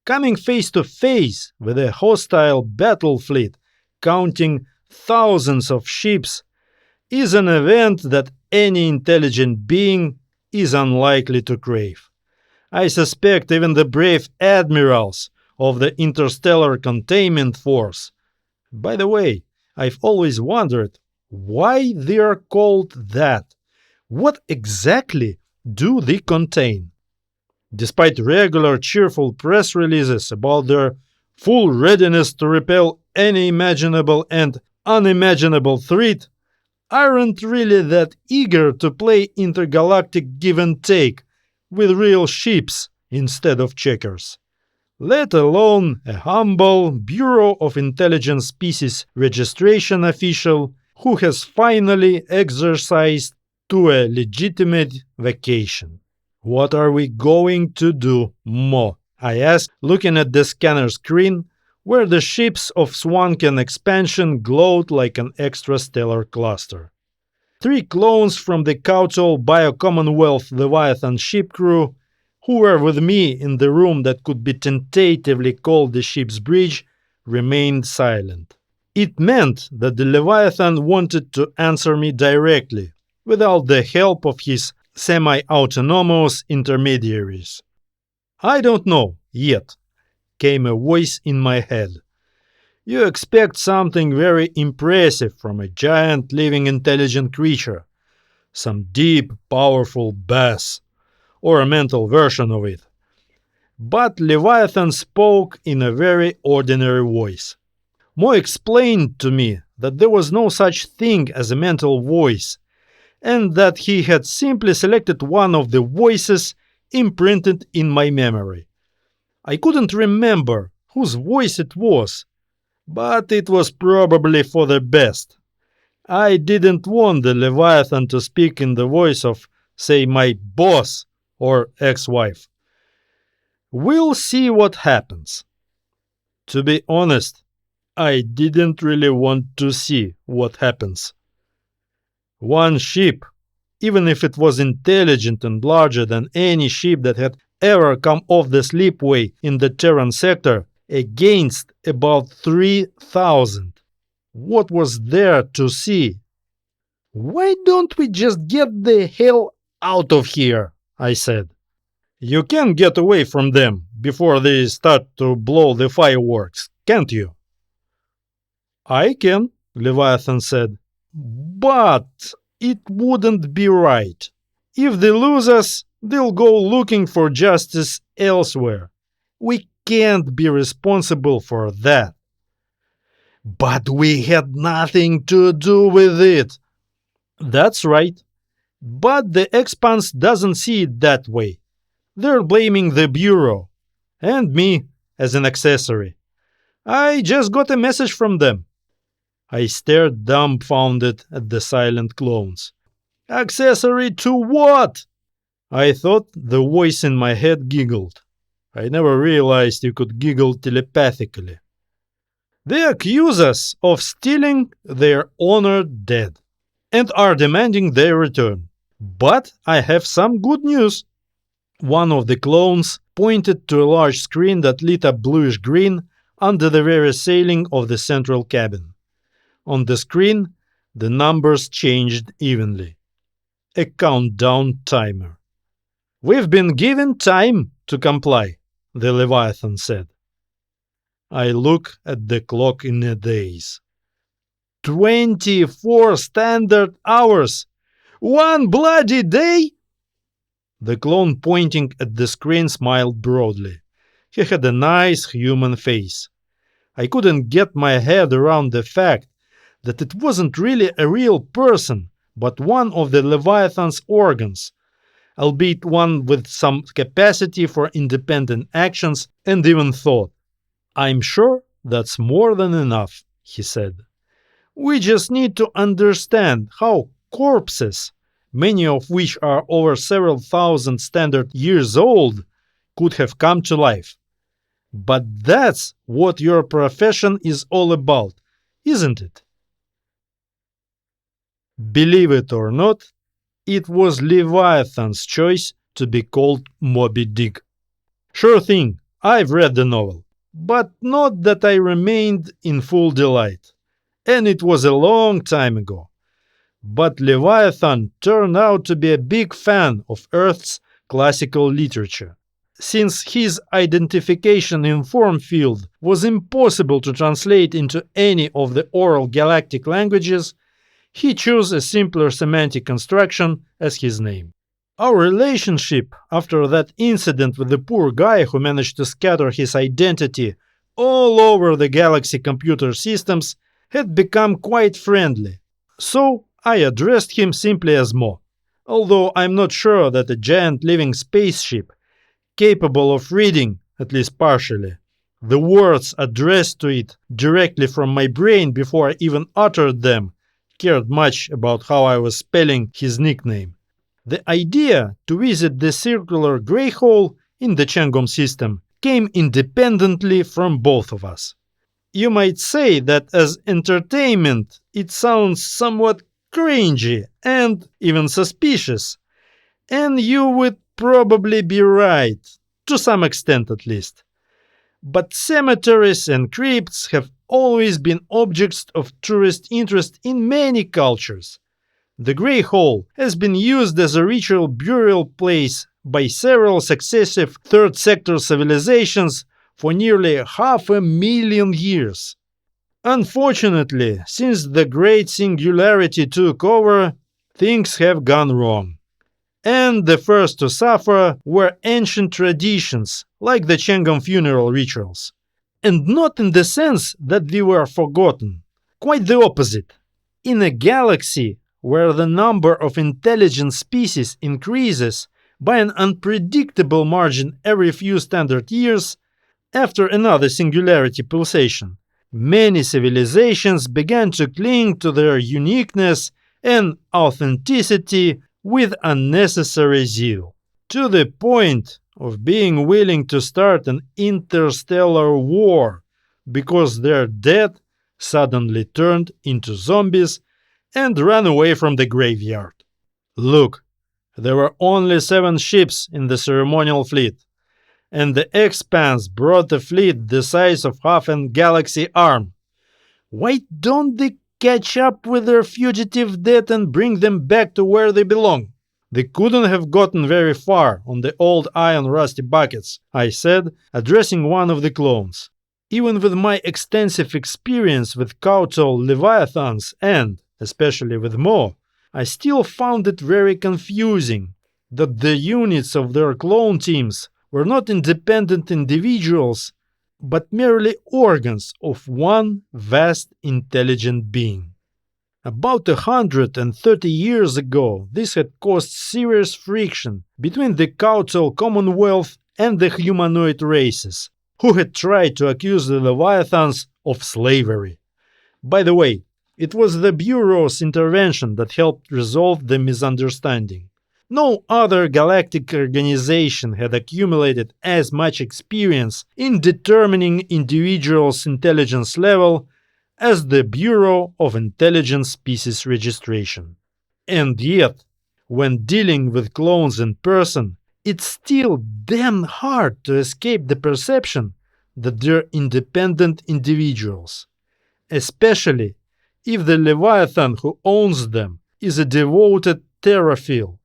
Coming face to face with a hostile battle fleet counting thousands of ships is an event that any intelligent being is unlikely to crave. I suspect even the brave admirals of the Interstellar Containment Force. By the way, I've always wondered why they are called that. What exactly do they contain? Despite regular cheerful press releases about their full readiness to repel any imaginable and unimaginable threat, aren't really that eager to play intergalactic give and take with real ships instead of checkers, let alone a humble Bureau of Intelligence Species Registration official who has finally exercised to a legitimate vacation. What are we going to do, Mo? I asked, looking at the scanner screen where the ships of Swanken expansion glowed like an extrastellar cluster. 3 clones from the Kautal Bio-Commonwealth Leviathan ship crew, who were with me in the room that could be tentatively called the ship's bridge, remained silent. It meant that the Leviathan wanted to answer me directly, without the help of his semi-autonomous intermediaries. "I don't know, yet," came a voice in my head. "You expect something very impressive from a giant living intelligent creature. Some deep, powerful bass, or a mental version of it." But Leviathan spoke in a very ordinary voice. Mo explained to me that there was no such thing as a mental voice, and that he had simply selected one of the voices imprinted in my memory. I couldn't remember whose voice it was, but it was probably for the best. I didn't want the Leviathan to speak in the voice of, say, my boss or ex-wife. We'll see what happens. To be honest, I didn't really want to see what happens. One ship, even if it was intelligent and larger than any ship that had ever come off the slipway in the Terran sector, against about 3,000. What was there to see? "Why don't we just get the hell out of here?" I said. "You can get away from them before they start to blow the fireworks, can't you?" "I can," Leviathan said. "But it wouldn't be right. If they lose us, they'll go looking for justice elsewhere. We can't be responsible for that." "But we had nothing to do with it." "That's right. But the Expanse doesn't see it that way. They're blaming the Bureau. And me as an accessory. I just got a message from them." I stared dumbfounded at the silent clones. "Accessory to what?" I thought the voice in my head giggled. I never realized you could giggle telepathically. "They accuse us of stealing their honored dead and are demanding their return. But I have some good news." One of the clones pointed to a large screen that lit up bluish green under the very ceiling of the central cabin. On the screen, the numbers changed evenly. A countdown timer. "We've been given time to comply," the Leviathan said. I look at the clock in a daze. 24 standard hours! One bloody day! The clone pointing at the screen smiled broadly. He had a nice human face. I couldn't get my head around the fact that it wasn't really a real person, but one of the Leviathan's organs, albeit one with some capacity for independent actions and even thought. "I'm sure that's more than enough," he said. "We just need to understand how corpses, many of which are over several thousand standard years old, could have come to life. But that's what your profession is all about, isn't it?" Believe it or not, it was Leviathan's choice to be called Moby Dick. "Sure thing," I've read the novel, but not that I remained in full delight. And it was a long time ago. But Leviathan turned out to be a big fan of Earth's classical literature. Since his identification in form field was impossible to translate into any of the oral galactic languages, he chose a simpler semantic construction as his name. Our relationship, after that incident with the poor guy who managed to scatter his identity all over the galaxy computer systems, had become quite friendly. So I addressed him simply as Mo, although I'm not sure that a giant living spaceship, capable of reading, at least partially, the words addressed to it directly from my brain before I even uttered them, cared much about how I was spelling his nickname. The idea to visit the circular grey hole in the Chang'om system came independently from both of us. You might say that as entertainment it sounds somewhat cringy and even suspicious, and you would probably be right, to some extent at least. But cemeteries and crypts have always been objects of tourist interest in many cultures. The Grey Hole has been used as a ritual burial place by several successive third sector civilizations for nearly 500,000 years. Unfortunately, since the Great Singularity took over, things have gone wrong. And the first to suffer were ancient traditions, like the Chang'om funeral rituals. And not in the sense that they were forgotten. Quite the opposite. In a galaxy where the number of intelligent species increases by an unpredictable margin every few standard years, after another singularity pulsation, many civilizations began to cling to their uniqueness and authenticity with unnecessary zeal, to the point of being willing to start an interstellar war because their dead suddenly turned into zombies and ran away from the graveyard. Look, there were only 7 ships in the ceremonial fleet, and the Expanse brought a fleet the size of half a galaxy arm. Why don't they catch up with their fugitive dead and bring them back to where they belong? They couldn't have gotten very far on the old iron rusty buckets, I said, addressing one of the clones. Even with my extensive experience with Kautal Leviathans and, especially with Mo, I still found it very confusing that the units of their clone teams were not independent individuals, but merely organs of one vast intelligent being. About 130 years ago, this had caused serious friction between the Kautal Commonwealth and the humanoid races, who had tried to accuse the Leviathans of slavery. By the way, it was the Bureau's intervention that helped resolve the misunderstanding. No other galactic organization had accumulated as much experience in determining individuals' intelligence level as the Bureau of Intelligent Species Registration. And yet, when dealing with clones in person, it's still damn hard to escape the perception that they're independent individuals, especially if the Leviathan who owns them is a devoted terraphile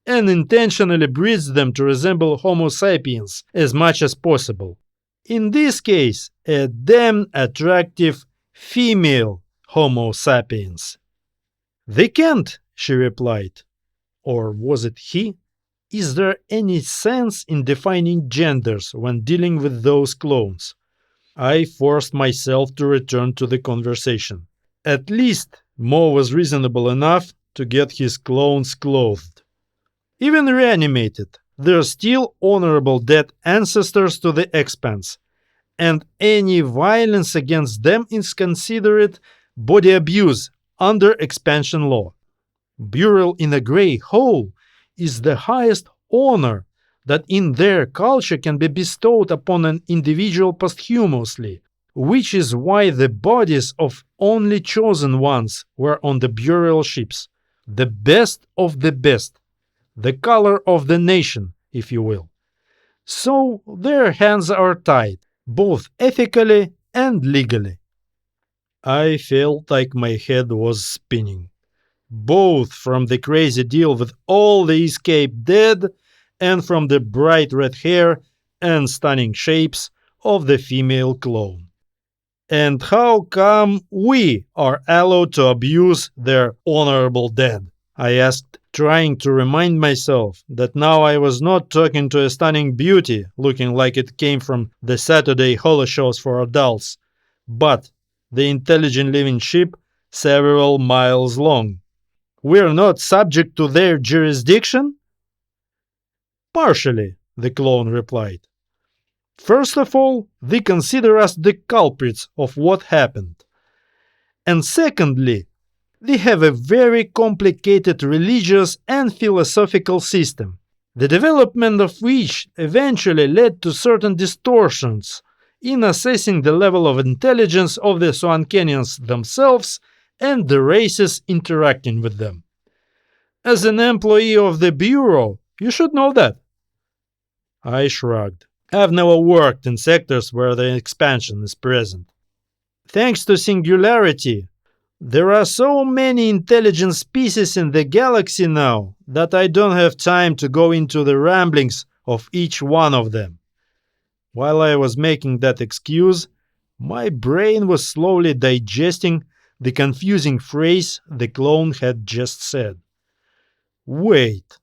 and intentionally breeds them to resemble Homo sapiens as much as possible. In this case, a damn attractive female Homo sapiens. They can't, she replied. Or was it he? Is there any sense in defining genders when dealing with those clones? I forced myself to return to the conversation. At least Mo was reasonable enough to get his clones clothed. Even reanimated, they're still honorable dead ancestors to the Expanse, and any violence against them is considered body abuse under expansion law. Burial in a grey hole is the highest honor that in their culture can be bestowed upon an individual posthumously, which is why the bodies of only chosen ones were on the burial ships, the best of the best, the color of the nation, if you will. So their hands are tied, both ethically and legally. I felt like my head was spinning, both from the crazy deal with all the escaped dead and from the bright red hair and stunning shapes of the female clone. And how come we are allowed to abuse their honorable dead? I asked, trying to remind myself that now I was not talking to a stunning beauty looking like it came from the Saturday holo shows for adults, but the intelligent living ship several miles long. We're not subject to their jurisdiction? Partially, the clone replied. First of all, they consider us the culprits of what happened. And secondly, they have a very complicated religious and philosophical system, the development of which eventually led to certain distortions in assessing the level of intelligence of the Swankenians themselves and the races interacting with them. As an employee of the Bureau, you should know that. I shrugged. I've never worked in sectors where the expansion is present. Thanks to Singularity, there are so many intelligent species in the galaxy now that I don't have time to go into the ramblings of each one of them. While I was making that excuse, my brain was slowly digesting the confusing phrase the clone had just said. Wait,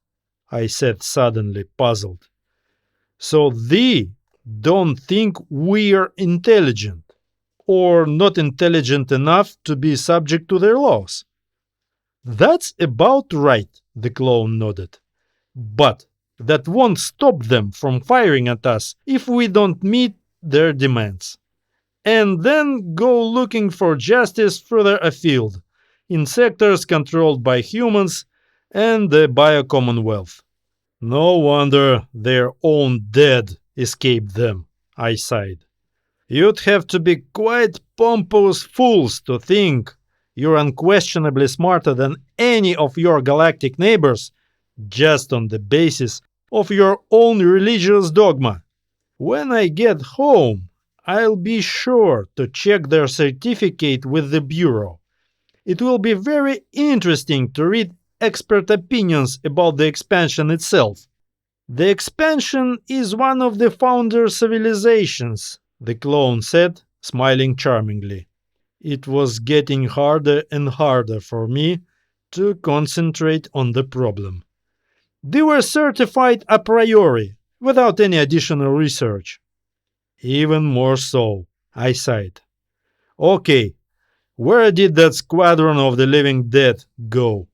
I said suddenly, puzzled. So they don't think we're intelligent, or not intelligent enough to be subject to their laws? That's about right, the clone nodded. But that won't stop them from firing at us if we don't meet their demands. And then go looking for justice further afield, in sectors controlled by humans and the Bio-Commonwealth. No wonder their own dead escaped them, I sighed. You'd have to be quite pompous fools to think you're unquestionably smarter than any of your galactic neighbors just on the basis of your own religious dogma. When I get home, I'll be sure to check their certificate with the Bureau. It will be very interesting to read expert opinions about the expansion itself. The expansion is one of the founder civilizations, the clone said, smiling charmingly. It was getting harder and harder for me to concentrate on the problem. They were certified a priori, without any additional research. Even more so, I sighed. Okay, where did that squadron of the living dead go?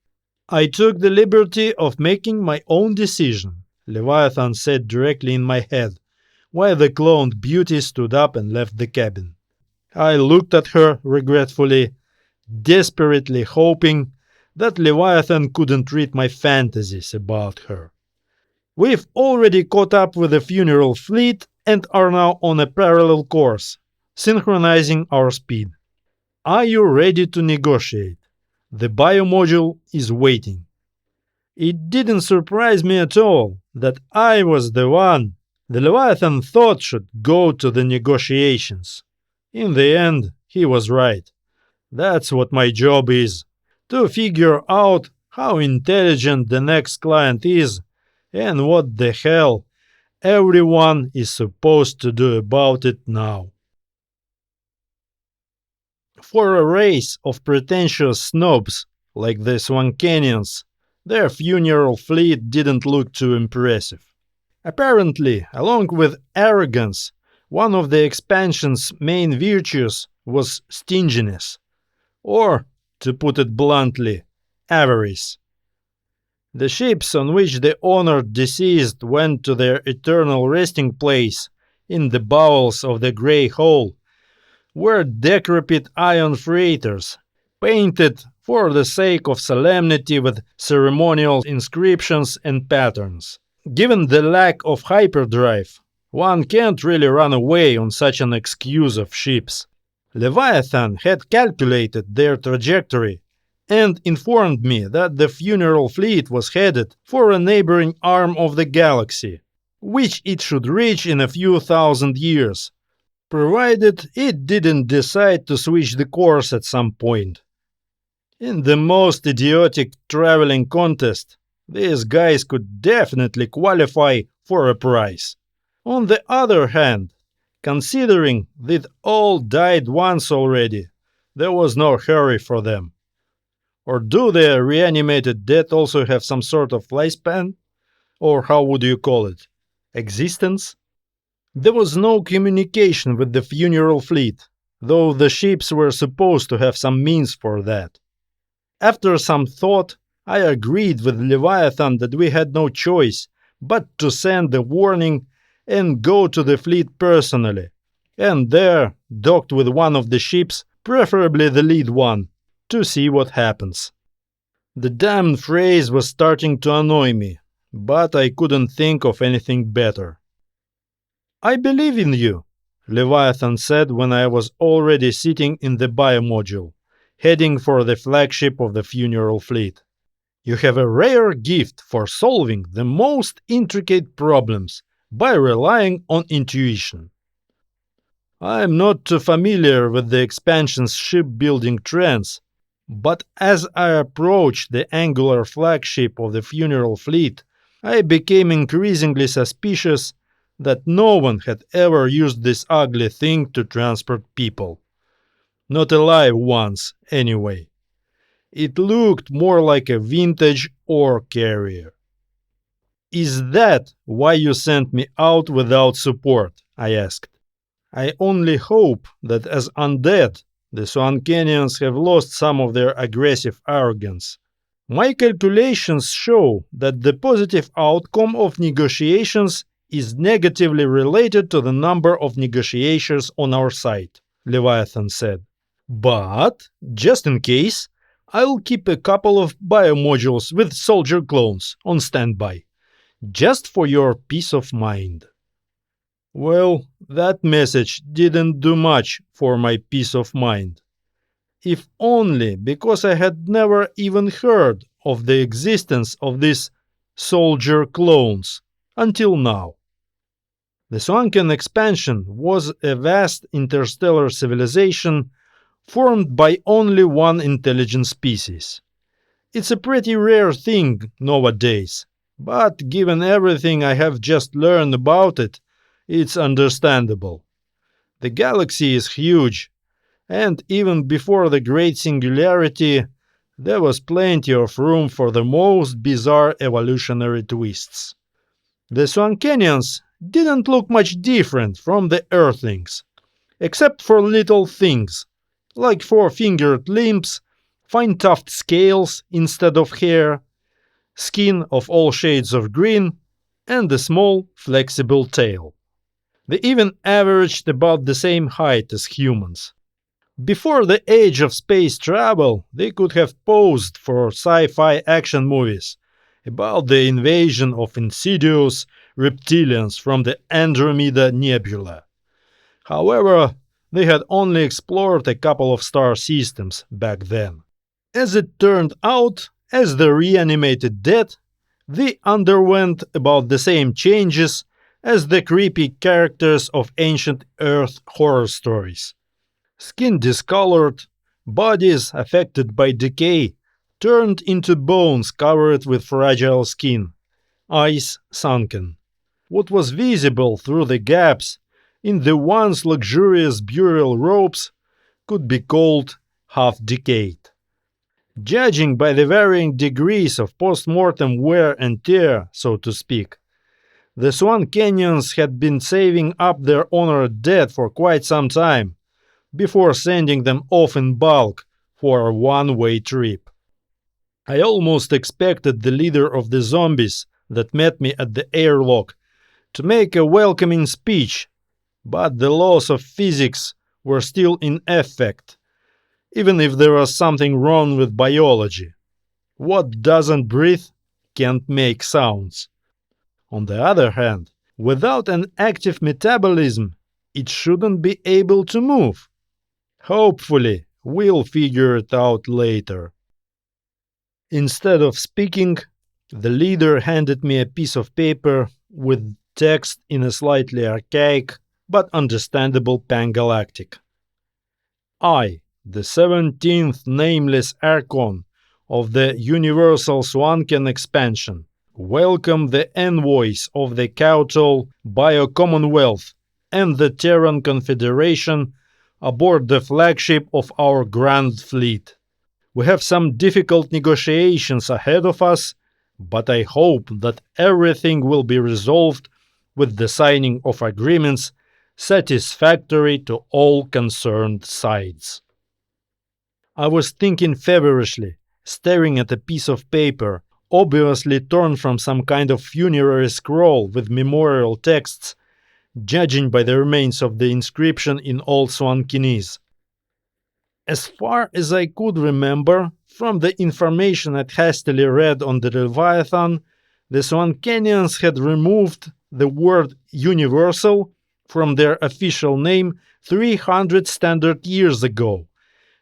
I took the liberty of making my own decision, Leviathan said directly in my head, while the cloned beauty stood up and left the cabin. I looked at her regretfully, desperately hoping that Leviathan couldn't read my fantasies about her. We've already caught up with the funeral fleet and are now on a parallel course, synchronizing our speed. Are you ready to negotiate? The biomodule is waiting. It didn't surprise me at all that I was the one the Leviathan thought should go to the negotiations. In the end, he was right. That's what my job is, to figure out how intelligent the next client is and what the hell everyone is supposed to do about it now. For a race of pretentious snobs like the Swankenians, their funeral fleet didn't look too impressive. Apparently, along with arrogance, one of the expansion's main virtues was stinginess, or, to put it bluntly, avarice. The ships on which the honored deceased went to their eternal resting place in the bowels of the grey hole were decrepit iron freighters, painted for the sake of solemnity with ceremonial inscriptions and patterns. Given the lack of hyperdrive, one can't really run away on such an excuse of ships. Leviathan had calculated their trajectory and informed me that the funeral fleet was headed for a neighboring arm of the galaxy, which it should reach in a few thousand years, provided it didn't decide to switch the course at some point. In the most idiotic traveling contest, these guys could definitely qualify for a prize. On the other hand, considering that all died once already, there was no hurry for them. Or do the reanimated dead also have some sort of lifespan? Or how would you call it? Existence? There was no communication with the funeral fleet, though the ships were supposed to have some means for that. After some thought, I agreed with Leviathan that we had no choice but to send the warning and go to the fleet personally, and there docked with one of the ships, preferably the lead one, to see what happens. The damned phrase was starting to annoy me, but I couldn't think of anything better. "I believe in you," Leviathan said when I was already sitting in the biomodule, heading for the flagship of the funeral fleet. "You have a rare gift for solving the most intricate problems by relying on intuition." I'm not too familiar with the expansion's shipbuilding trends, but as I approached the angular flagship of the funeral fleet, I became increasingly suspicious that no one had ever used this ugly thing to transport people. Not alive ones, anyway. It looked more like a vintage ore carrier. "Is that why you sent me out without support?" I asked. "I only hope that as undead, the Swankenians have lost some of their aggressive arrogance. My calculations show that the positive outcome of negotiations is negatively related to the number of negotiators on our side," Leviathan said. "But, just in case, I'll keep a couple of biomodules with soldier clones on standby, just for your peace of mind." Well, that message didn't do much for my peace of mind. If only because I had never even heard of the existence of these soldier clones until now. The Swanken expansion was a vast interstellar civilization formed by only one intelligent species. It's a pretty rare thing nowadays, but given everything I have just learned about it, it's understandable. The galaxy is huge, and even before the Great Singularity, there was plenty of room for the most bizarre evolutionary twists. The Swankenians didn't look much different from the Earthlings, except for little things, like four-fingered limbs, fine-tufted scales instead of hair, skin of all shades of green, and a small, flexible tail. They even averaged about the same height as humans. Before the age of space travel, they could have posed for sci-fi action movies about the invasion of insidious reptilians from the Andromeda Nebula. However, they had only explored a couple of star systems back then. As it turned out, as the reanimated dead, they underwent about the same changes as the creepy characters of ancient Earth horror stories. Skin discolored, bodies affected by decay turned into bones covered with fragile skin, eyes sunken. What was visible through the gaps in the once luxurious burial robes could be called half-decayed. Judging by the varying degrees of post-mortem wear and tear, so to speak, the Swan Canyons had been saving up their honored dead for quite some time, before sending them off in bulk for a one-way trip. I almost expected the leader of the zombies that met me at the airlock to make a welcoming speech, but the laws of physics were still in effect, even if there was something wrong with biology. What doesn't breathe can't make sounds. On the other hand, without an active metabolism, it shouldn't be able to move. Hopefully, we'll figure it out later. Instead of speaking, the leader handed me a piece of paper with text in a slightly archaic but understandable Pangalactic. I, the 17th nameless Archon of the Universal Swanken expansion, welcome the envoys of the Cautol Bio-Commonwealth and the Terran Confederation aboard the flagship of our Grand Fleet. We have some difficult negotiations ahead of us, but I hope that everything will be resolved with the signing of agreements satisfactory to all concerned sides. I was thinking feverishly, staring at a piece of paper, obviously torn from some kind of funerary scroll with memorial texts, judging by the remains of the inscription in Old Swankinese. As far as I could remember, from the information I'd hastily read on the Leviathan, the Swankenians had removed the word universal from their official name 300 standard years ago,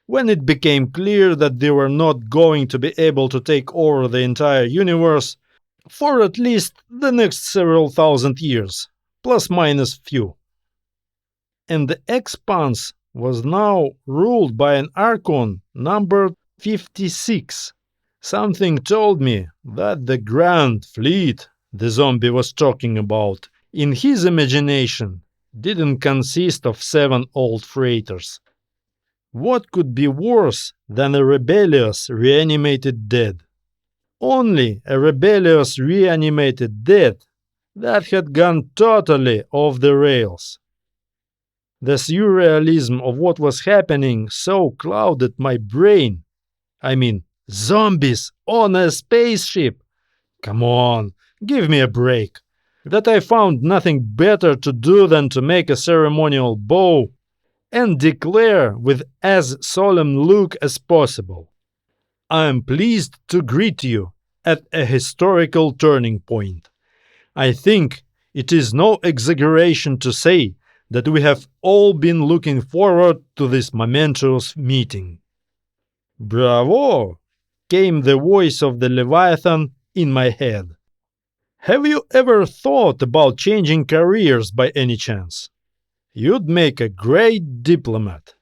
when it became clear that they were not going to be able to take over the entire universe for at least the next several thousand years, plus minus few. And the Expanse was now ruled by an Archon numbered 56. Something told me that the Grand Fleet the zombie was talking about, in his imagination, didn't consist of 7 old freighters. What could be worse than a rebellious reanimated dead? Only a rebellious reanimated dead that had gone totally off the rails. The surrealism of what was happening so clouded my brain. I mean, zombies on a spaceship! Come on, give me a break. That I found nothing better to do than to make a ceremonial bow and declare with as solemn look as possible. I am pleased to greet you at a historical turning point. I think it is no exaggeration to say that we have all been looking forward to this momentous meeting. Bravo! Came the voice of the Leviathan in my head. Have you ever thought about changing careers by any chance? You'd make a great diplomat.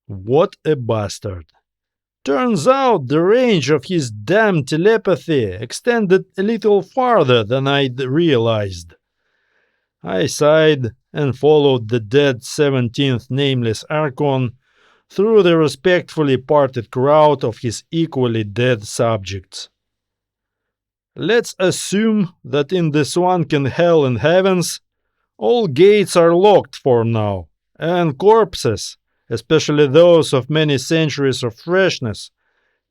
What a bastard. Turns out the range of his damn telepathy extended a little farther than I'd realized. I sighed and followed the dead 17th nameless Archon through the respectfully parted crowd of his equally dead subjects. Let's assume that in the Swanken hell and heavens, all gates are locked for now, and corpses, especially those of many centuries of freshness,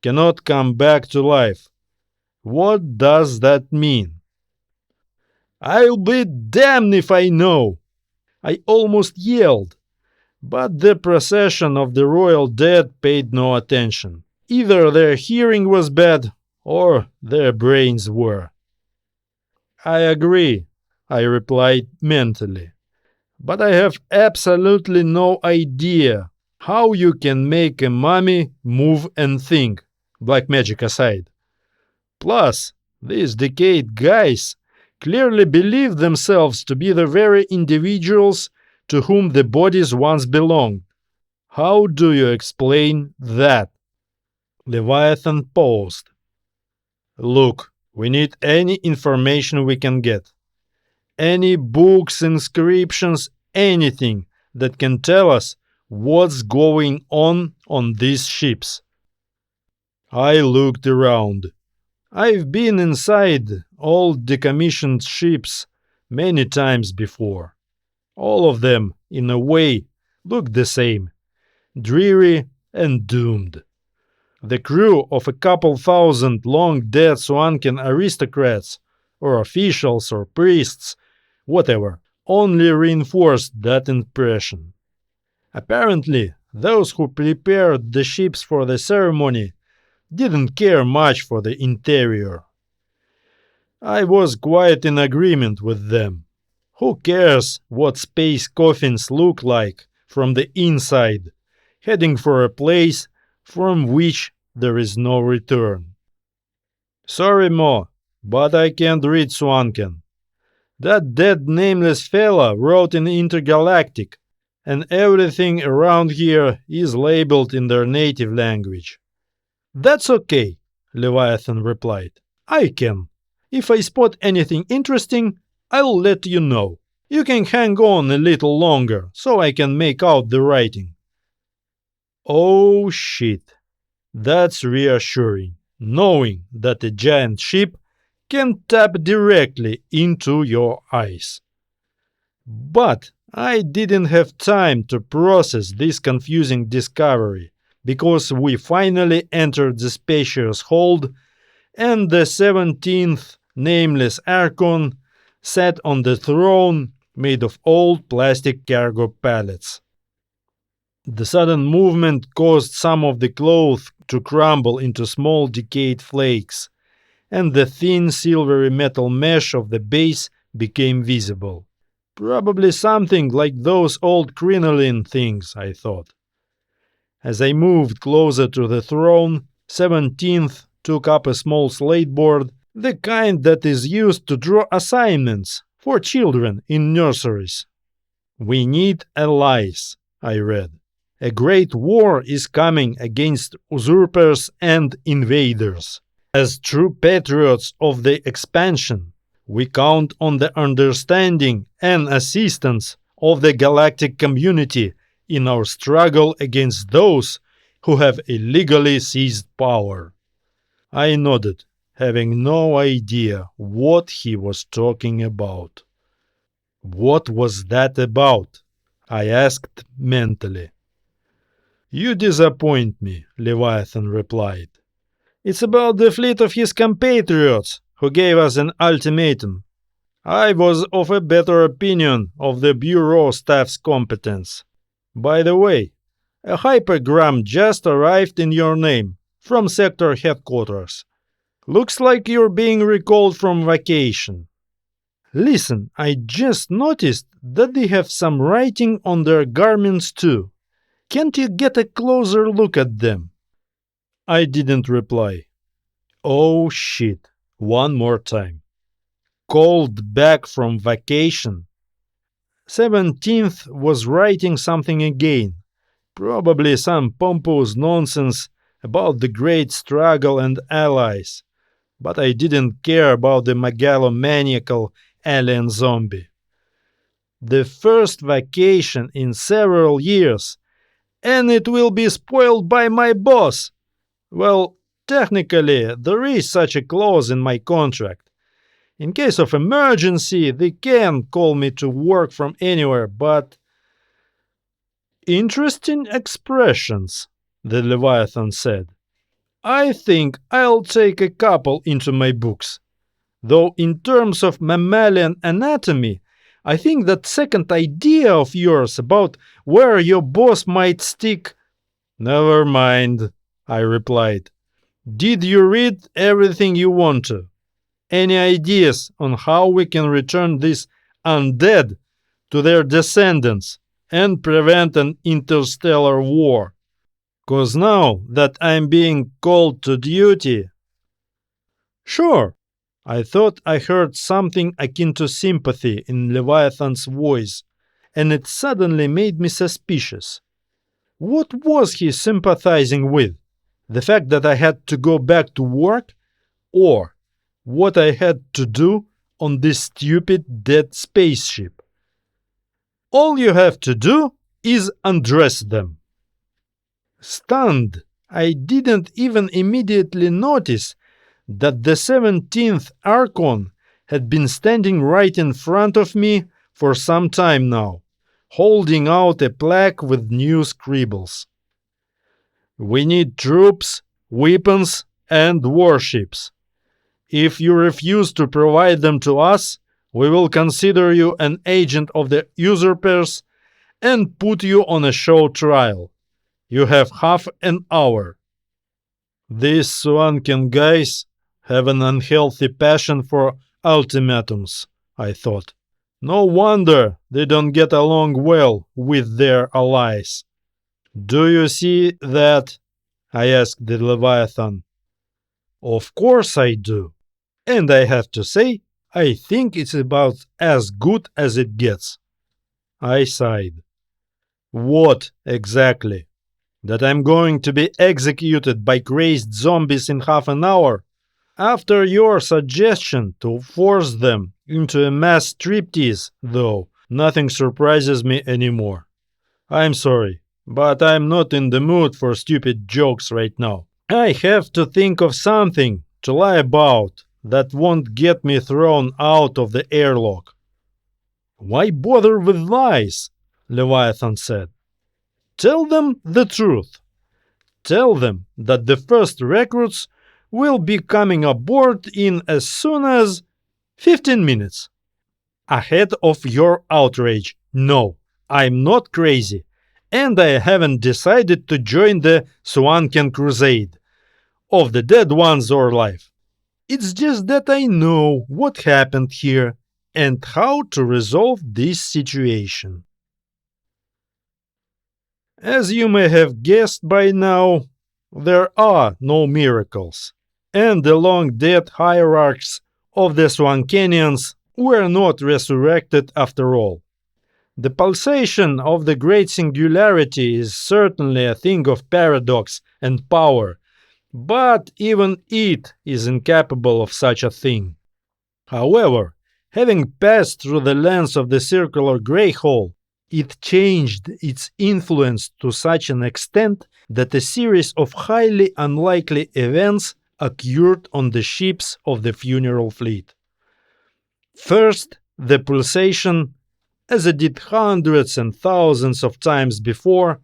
cannot come back to life. What does that mean? I'll be damned if I know! I almost yelled, but the procession of the royal dead paid no attention. Either their hearing was bad, or their brains were. I agree, I replied mentally, but I have absolutely no idea how you can make a mummy move and think, black magic aside. Plus, these decayed guys clearly believe themselves to be the very individuals to whom the bodies once belonged. How do you explain that? Leviathan paused. Look, we need any information we can get. Any books, inscriptions, anything that can tell us what's going on these ships. I looked around. I've been inside old decommissioned ships many times before. All of them, in a way, look the same, dreary and doomed. The crew of a couple thousand long-dead Swanken aristocrats, or officials or priests, whatever, only reinforced that impression. Apparently, those who prepared the ships for the ceremony didn't care much for the interior. I was quite in agreement with them. Who cares what space coffins look like from the inside, heading for a place from which there is no return? Sorry, Mo, but I can't read Swanken. That dead nameless fella wrote in Intergalactic, and everything around here is labeled in their native language. That's okay, Leviathan replied. I can. If I spot anything interesting, I'll let you know. You can hang on a little longer so I can make out the writing. Oh shit. That's reassuring, knowing that a giant ship can tap directly into your eyes. But I didn't have time to process this confusing discovery, because we finally entered the spacious hold and the 17th nameless Archon sat on the throne made of old plastic cargo pallets. The sudden movement caused some of the cloth to crumble into small decayed flakes, and the thin silvery metal mesh of the base became visible. Probably something like those old crinoline things, I thought. As I moved closer to the throne, 17th took up a small slate board, the kind that is used to draw assignments for children in nurseries. We need allies, I read. A great war is coming against usurpers and invaders. As true patriots of the expansion, we count on the understanding and assistance of the galactic community in our struggle against those who have illegally seized power. I nodded, having no idea what he was talking about. What was that about? I asked mentally. You disappoint me, Leviathan replied. It's about the fleet of his compatriots who gave us an ultimatum. I was of a better opinion of the Bureau staff's competence. By the way, a hypergram just arrived in your name from sector headquarters. Looks like you're being recalled from vacation. Listen, I just noticed that they have some writing on their garments too. Can't you get a closer look at them? I didn't reply. Oh shit, one more time. Called back from vacation. 17th was writing something again. Probably some pompous nonsense about the great struggle and allies. But I didn't care about the megalomaniacal alien zombie. The first vacation in several years, and it will be spoiled by my boss. Well, technically, there is such a clause in my contract. In case of emergency, they can call me to work from anywhere, but... Interesting expressions, the Leviathan said. I think I'll take a couple into my books. Though in terms of mammalian anatomy, I think that second idea of yours about where your boss might stick... Never mind, I replied. Did you read everything you want to? Any ideas on how we can return these undead to their descendants and prevent an interstellar war? 'Cause now that I'm being called to duty... Sure. I thought I heard something akin to sympathy in Leviathan's voice, and it suddenly made me suspicious. What was he sympathizing with? The fact that I had to go back to work? Or what I had to do on this stupid dead spaceship? All you have to do is undress them. Stunned, I didn't even immediately notice that the 17th Archon had been standing right in front of me for some time now, holding out a plaque with new scribbles. We need troops, weapons, and warships. If you refuse to provide them to us, we will consider you an agent of the usurpers and put you on a show trial. You have half an hour. These Swankin guys have an unhealthy passion for ultimatums, I thought. No wonder they don't get along well with their allies. Do you see that? I asked the Leviathan. Of course I do. And I have to say, I think it's about as good as it gets. I sighed. What exactly? That I'm going to be executed by crazed zombies in half an hour? After your suggestion to force them into a mass striptease, though, nothing surprises me anymore. I'm sorry, but I'm not in the mood for stupid jokes right now. I have to think of something to lie about that won't get me thrown out of the airlock. Why bother with lies? Leviathan said. Tell them the truth. Tell them that the first recruits will be coming aboard in as soon as 15 minutes. Ahead of your outrage. No, I'm not crazy. And I haven't decided to join the Swanken Crusade of the dead ones or alive. It's just that I know what happened here and how to resolve this situation. As you may have guessed by now, there are no miracles, and the long-dead hierarchs of the Swankenians were not resurrected after all. The pulsation of the Great Singularity is certainly a thing of paradox and power, but even it is incapable of such a thing. However, having passed through the lens of the circular grey hole, it changed its influence to such an extent that a series of highly unlikely events occurred on the ships of the funeral fleet. First, the pulsation, as it did hundreds and thousands of times before,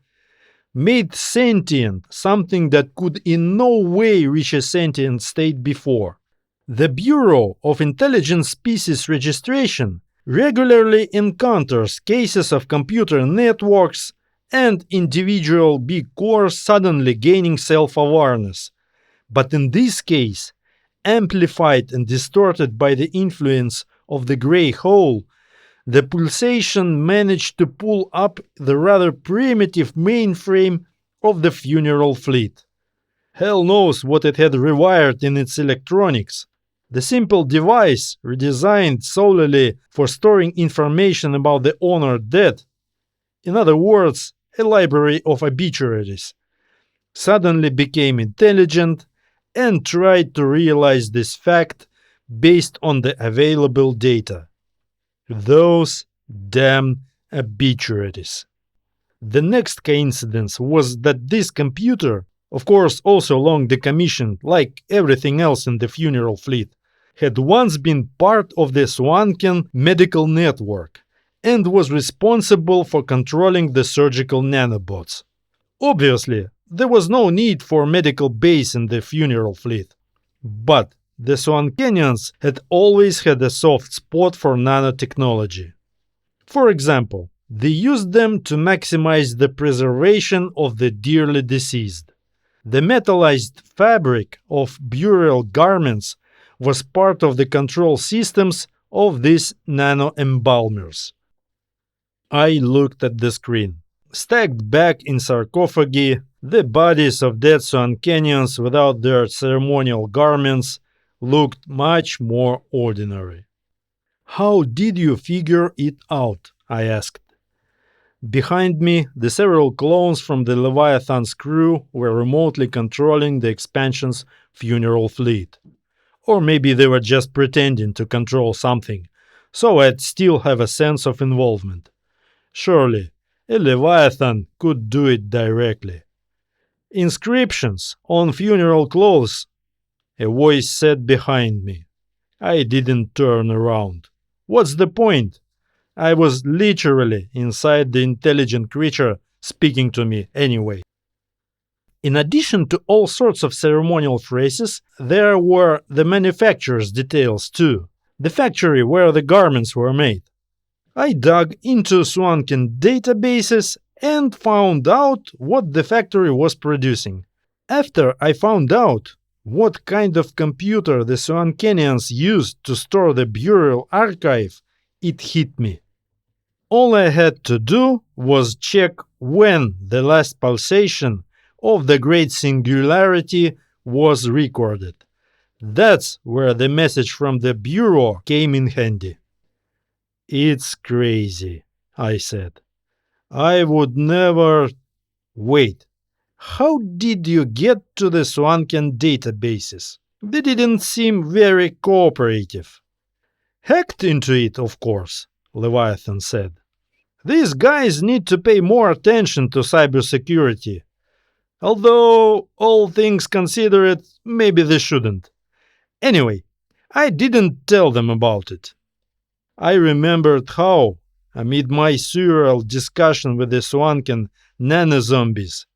made sentient something that could in no way reach a sentient state before. The Bureau of Intelligent Species Registration regularly encounters cases of computer networks and individual big cores suddenly gaining self-awareness. But in this case, amplified and distorted by the influence of the grey hole, the pulsation managed to pull up the rather primitive mainframe of the funeral fleet. Hell knows what it had rewired in its electronics. The simple device, redesigned solely for storing information about the honored dead, in other words, a library of obituaries, suddenly became intelligent and tried to realize this fact based on the available data. Those damn obituaries. The next coincidence was that this computer, of course also long decommissioned like everything else in the funeral fleet, had once been part of the Swanken medical network and was responsible for controlling the surgical nanobots. Obviously, there was no need for medical base in the funeral fleet. But the Swankenians had always had a soft spot for nanotechnology. For example, they used them to maximize the preservation of the dearly deceased. The metallized fabric of burial garments was part of the control systems of these nano-embalmers. I looked at the screen. Stacked back in sarcophagi, the bodies of dead Swankenians without their ceremonial garments looked much more ordinary. How did you figure it out? I asked. Behind me, the several clones from the Leviathan's crew were remotely controlling the expansion's funeral fleet. Or maybe they were just pretending to control something, so I'd still have a sense of involvement. Surely, a Leviathan could do it directly. Inscriptions on funeral clothes, a voice said behind me. I didn't turn around. What's the point? I was literally inside the intelligent creature speaking to me anyway. In addition to all sorts of ceremonial phrases, there were the manufacturer's details too, the factory where the garments were made. I dug into Swanken databases and found out what the factory was producing. After I found out what kind of computer the Swankenians used to store the burial archive, it hit me. All I had to do was check when the last pulsation of the Great Singularity was recorded. That's where the message from the bureau came in handy. "It's crazy," I said. "I would never—" "Wait, how did you get to the Swanken databases? They didn't seem very cooperative." "Hacked into it, of course," Leviathan said. "These guys need to pay more attention to cybersecurity. Although, all things considered, maybe they shouldn't. Anyway, I didn't tell them about it." I remembered how, amid my surreal discussion with the Swanken nanozombies,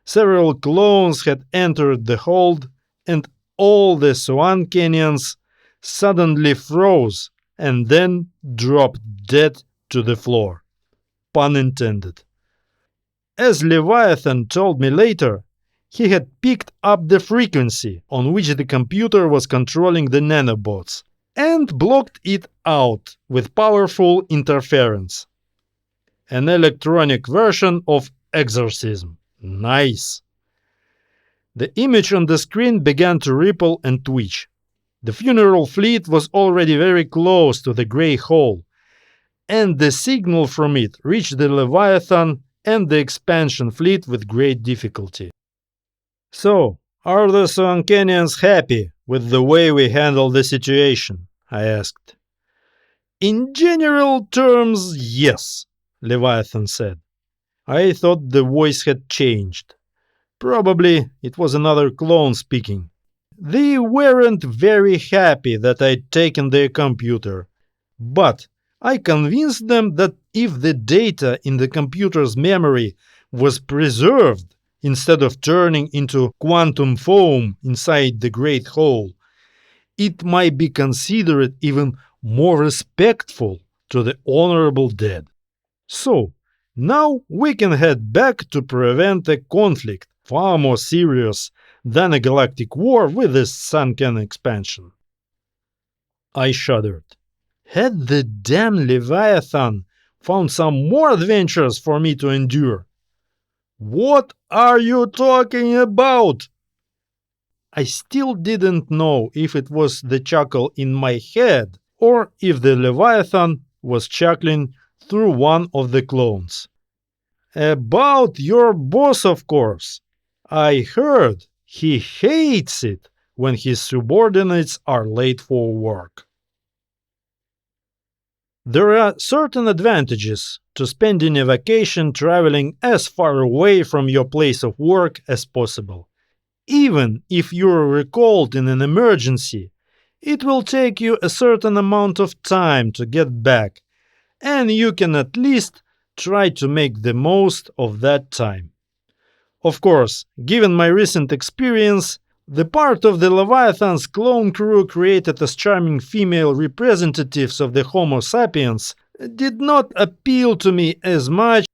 several clones had entered the hold and all the Swankenians suddenly froze and then dropped dead to the floor. Pun intended. As Leviathan told me later, he had picked up the frequency on which the computer was controlling the nanobots and blocked it out with powerful interference. An electronic version of Exorcism. Nice. The image on the screen began to ripple and twitch. The funeral fleet was already very close to the grey hole, and the signal from it reached the Leviathan and the expansion fleet with great difficulty. "So, are the Swankenians happy with the way we handle the situation?" I asked. "In general terms, yes," Leviathan said. I thought the voice had changed. Probably it was another clone speaking. "They weren't very happy that I'd taken their computer, but I convinced them that if the data in the computer's memory was preserved instead of turning into quantum foam inside the great hole, it might be considered even more respectful to the honorable dead. So, now we can head back to prevent a conflict far more serious than a galactic war with this sunken expansion." I shuddered. Had the damn Leviathan found some more adventures for me to endure? "What are you talking about?" I still didn't know if it was the chuckle in my head or if the Leviathan was chuckling through one of the clones. "About your boss, of course. I heard he hates it when his subordinates are late for work." There are certain advantages to spending a vacation traveling as far away from your place of work as possible. Even if you're recalled in an emergency, it will take you a certain amount of time to get back, and you can at least try to make the most of that time. Of course, given my recent experience, the part of the Leviathan's clone crew created as charming female representatives of the Homo sapiens did not appeal to me as much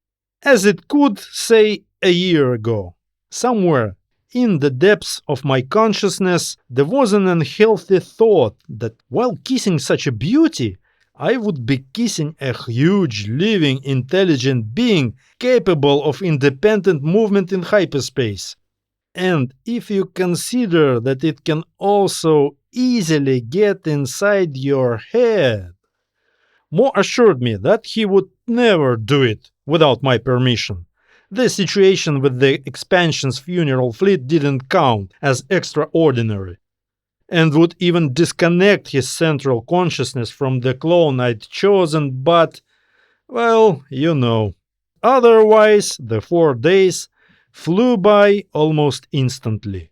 as it could, say, a year ago. Somewhere in the depths of my consciousness, there was an unhealthy thought that while kissing such a beauty, I would be kissing a huge, living, intelligent being capable of independent movement in hyperspace. And if you consider that it can also easily get inside your head, Mo assured me that he would never do it without my permission. The situation with the expansion's funeral fleet didn't count as extraordinary, and would even disconnect his central consciousness from the clone I'd chosen, but, well, you know. Otherwise, the 4 days flew by almost instantly.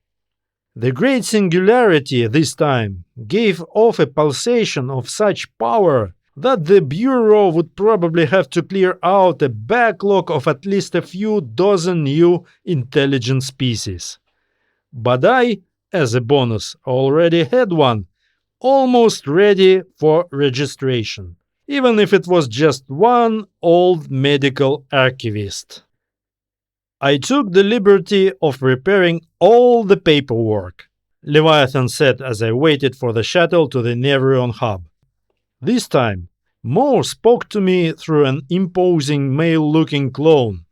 The Great Singularity this time gave off a pulsation of such power that the Bureau would probably have to clear out a backlog of at least a few dozen new intelligent species. But I, as a bonus, already had one, almost ready for registration, even if it was just one old medical archivist. I took the liberty of preparing all the paperwork, Leviathan said as I waited for the shuttle to the Nevrion hub. This time, Mo spoke to me through an imposing male-looking clone,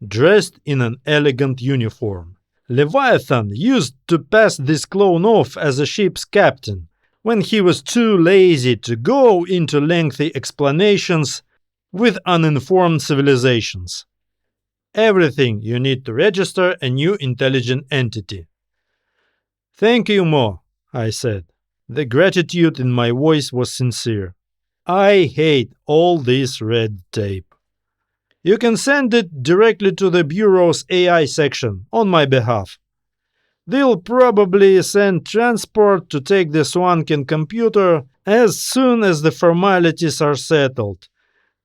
dressed in an elegant uniform. Leviathan used to pass this clone off as a ship's captain when he was too lazy to go into lengthy explanations with uninformed civilizations. Everything you need to register a new intelligent entity. Thank you, Mo, I said. The gratitude in my voice was sincere. I hate all this red tape. You can send it directly to the Bureau's AI section on my behalf. They'll probably send transport to take the Swankin computer as soon as the formalities are settled.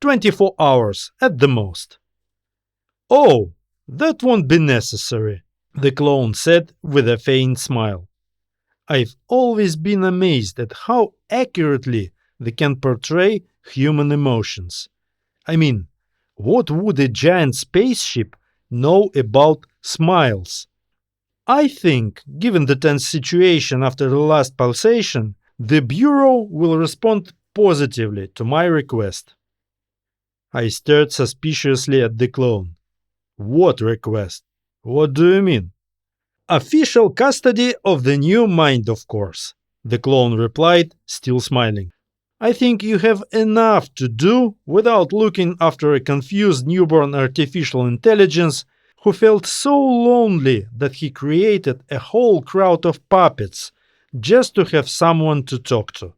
24 hours at the most. Oh, that won't be necessary, the clone said with a faint smile. I've always been amazed at how accurately they can portray human emotions. I mean, what would a giant spaceship know about smiles? I think, given the tense situation after the last pulsation, the Bureau will respond positively to my request. I stared suspiciously at the clone. What request? What do you mean? Official custody of the new mind, of course, the clone replied, still smiling. I think you have enough to do without looking after a confused newborn artificial intelligence who felt so lonely that he created a whole crowd of puppets just to have someone to talk to.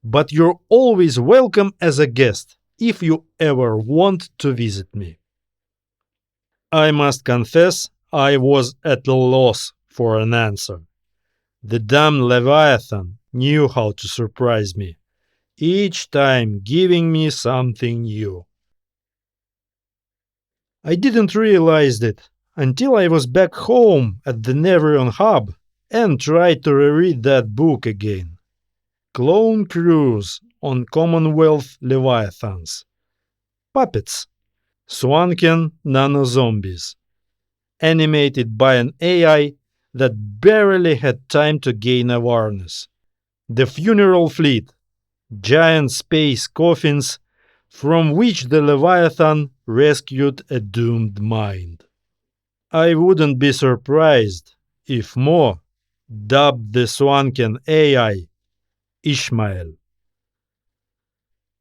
But you're always welcome as a guest if you ever want to visit me. I must confess I was at a loss for an answer. The damn Leviathan knew how to surprise me, each time giving me something new. I didn't realize it until I was back home at the Neverion Hub and tried to reread that book again. Clone Cruise on Commonwealth Leviathans. Puppets. Swankin Nano-Zombies. Animated by an AI that barely had time to gain awareness. The Funeral Fleet. Giant space coffins from which the Leviathan rescued a doomed mind. I wouldn't be surprised if Mo dubbed the Swankin AI Ishmael.